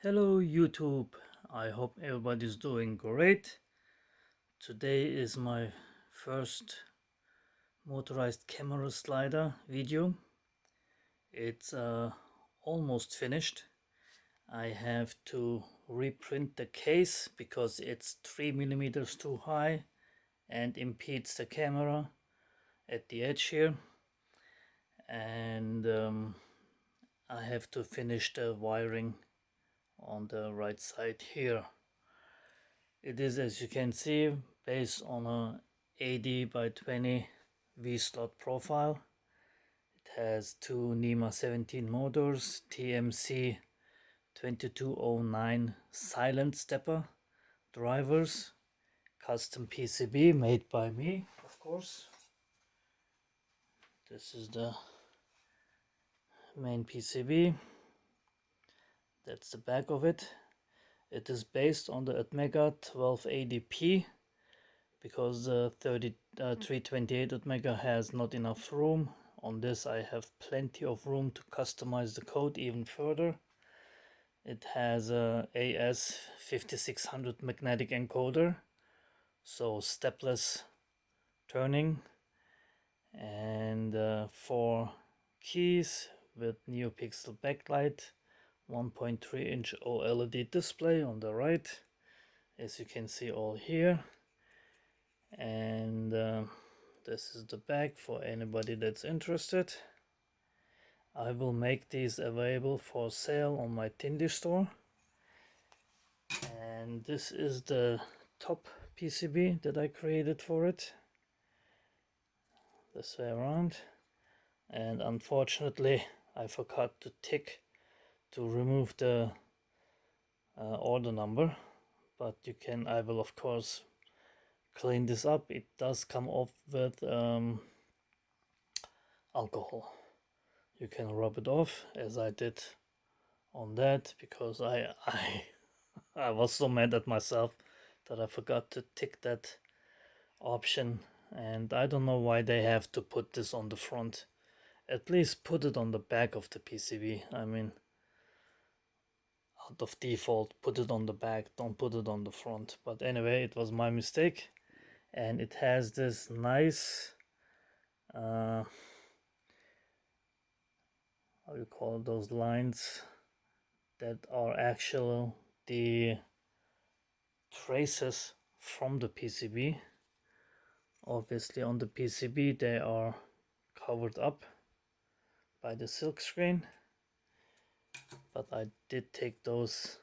Hello YouTube, I hope everybody's doing great. Today is my first motorized camera slider video. It's almost finished. I have to reprint the case because it's 3 millimeters too high and impedes the camera at the edge here. And I have to finish the wiring on the right side here. It is, as you can see, based on a 80 by 20 V-slot profile. It has two NEMA 17 motors, TMC 2209 silent stepper drivers, custom PCB made by me, of course. This is the main PCB. That's the back of it. It is based on the Atmega 1280p because the 328 Atmega has not enough room. On this I have plenty of room to customize the code even further. It has a AS5600 magnetic encoder, so stepless turning, and 4 keys with Neopixel backlight, 1.3-inch OLED display on the right, as you can see all here. And this is the back for anybody that's interested. I will make these available for sale on my Tinder store. And this is the top PCB that I created for it, this way around. And unfortunately I forgot to tick to remove the order number, but I will of course clean this up. It does come off with alcohol. You can rub it off as I did on that, because I was so mad at myself that I forgot to tick that option, and I don't know why they have to put this on the front. At least put it on the back of the PCB. I mean, out of default, put it on the back, don't put it on the front. But anyway, it was my mistake. And it has this nice how you call those lines that are actually the traces from the PCB. Obviously on the PCB they are covered up by the silk screen, but I did take those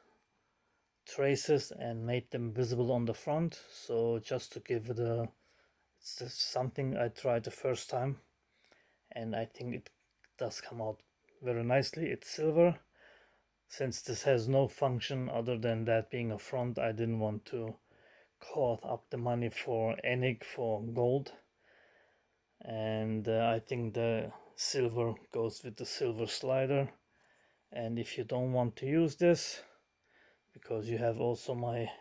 traces and made them visible on the front, so just to give it it's just something I tried the first time, and I think it does come out very nicely. It's silver. Since this has no function other than that being a front, I didn't want to cloth up the money for ENIC for gold, and I think the silver goes with the silver slider. And if you don't want to use this, because you have also my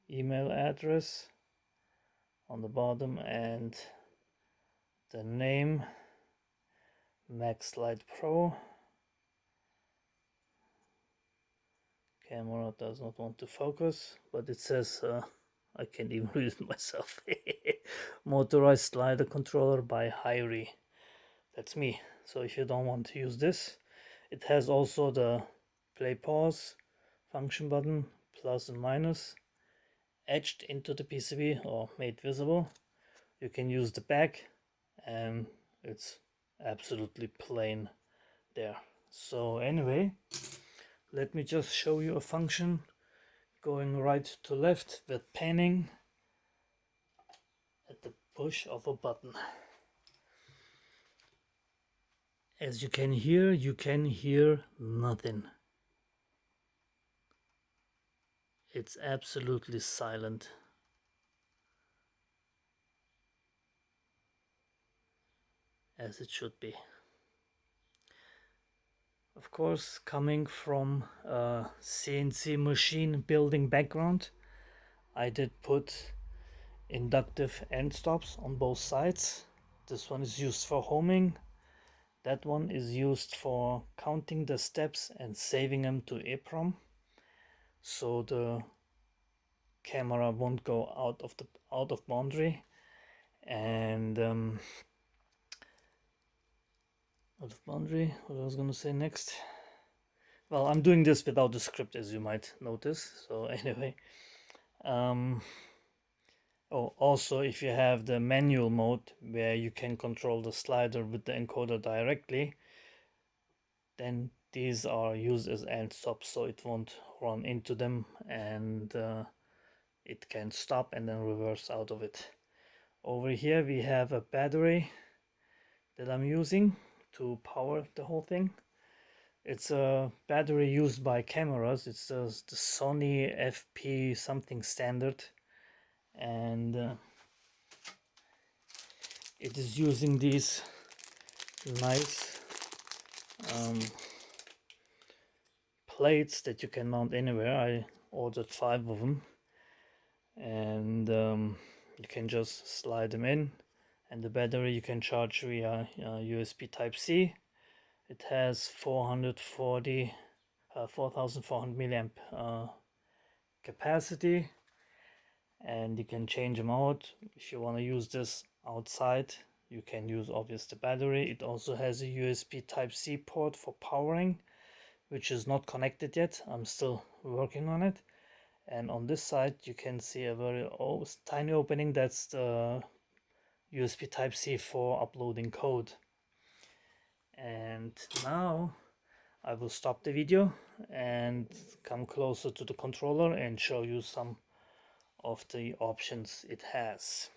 email address on the bottom and the name MaxLight Pro. Camera does not want to focus, but it says I can't even read it myself. Motorized slider controller by Hayri. That's me. So if you don't want to use this, it has also the play pause function button, plus and minus, etched into the PCB or made visible. You can use the back, and it's absolutely plain there. So anyway, let me just show you a function going right to left with panning at the push of a button. As you can hear nothing. It's absolutely silent. As it should be. Of course, coming from a CNC machine building background, I did put inductive end stops on both sides. This one is used for homing. That one is used for counting the steps and saving them to EEPROM. so the camera won't go out of boundary. And out of boundary, what I was gonna say next. Well, I'm doing this without the script, as you might notice. So anyway, oh, also, if you have the manual mode where you can control the slider with the encoder directly, then these are used as end stops, so it won't run into them, and it can stop and then reverse out of it. Over here we have a battery that I'm using to power the whole thing. It's a battery used by cameras. It's the Sony FP something standard, and it is using these nice plates that you can mount anywhere. I ordered 5 of them, and you can just slide them in, and the battery you can charge via USB Type-C. It has 4,400 milliamp capacity, and you can change them out. If you want to use this outside, you can use obviously the battery. It also has a USB Type-C port for powering, which is not connected yet. I'm still working on it. And on this side you can see a very tiny opening. That's the USB Type-C for uploading code. And now I will stop the video and come closer to the controller and show you some of the options it has.